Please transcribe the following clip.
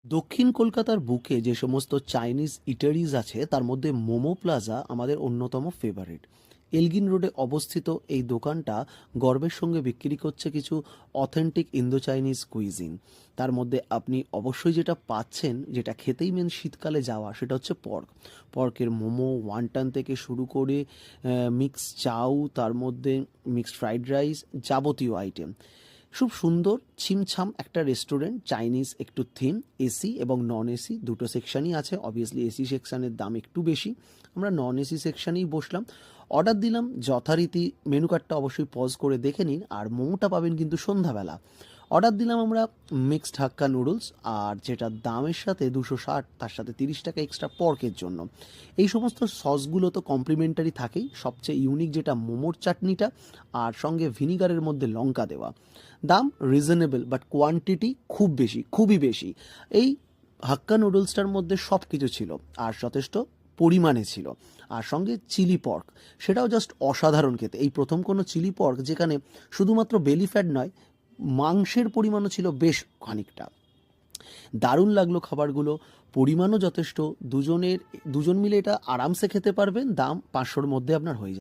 দক্ষিণ কলকাতার বুকে যে সমস্ত চাইনিজ ইটারিজ আছে তার মধ্যে মোমো প্লাজা আমাদের অন্যতম ফেভারিট। এলগিন রোডে অবস্থিত এই দোকানটা গর্বের সঙ্গে বিক্রি করছে কিছু অথেন্টিক ইন্দো চাইনিজ কুইজিন। তার মধ্যে আপনি অবশ্যই যেটা পাচ্ছেন, যেটা খেতেই মেন শীতকালে যাওয়া, সেটা হচ্ছে পর্ক। পর্কের মোমো ওয়ান্টান থেকে শুরু করে মিক্স চাউ, তার মধ্যে মিক্সড ফ্রাইড রাইস, যাবতীয় আইটেম। খুব সুন্দর ছিমছাম একটা রেস্টুরেন্ট, চাইনিজ একটু থিম, এসি এবং নন এসি দুটো সেকশনই আছে। অবভিয়াসলি এসি সেকশনের দাম একটু বেশি, আমরা নন এসি সেকশনেই বসলাম, অর্ডার দিলাম। যথারীতি মেনু কার্ডটা অবশ্যই পজ করে দেখে নিন, আর মোমোটা পাবেন কিন্তু সন্ধ্যাবেলা। অর্ডার দিলাম আমরা মিক্সড হাক্কা নুডলস, আর যেটা দামের সাথে 260, তার সাথে 30 টাকা এক্সট্রা পর্কের জন্য। এই সমস্ত সসগুলো তো কমপ্লিমেন্টারি থাকেই, সবচেয়ে ইউনিক যেটা মোমোর চাটনিটা, আর সঙ্গে ভিনিগারের মধ্যে লঙ্কা দেওয়া। দাম রিজনেবল, বাট কোয়ান্টিটি খুব বেশি, খুবই বেশি। এই হাক্কা নুডলসটার মধ্যে সব কিছু ছিল, আর যথেষ্ট পরিমাণে ছিল। আর সঙ্গে চিলি পর্ক, সেটাও জাস্ট অসাধারণ খেতে। এই প্রথম কোনো চিলি পর্ক যেখানে শুধুমাত্র বেলি ফ্যাট নয়, মাংসের পরিমাণও ছিল বেশ খানিকটা। দারুণ লাগলো খাবারগুলো, পরিমাণও যথেষ্ট। দুজন মিলে এটা আরামসে খেতে পারবেন, দাম 500-র মধ্যে আপনার হয়ে যাবে।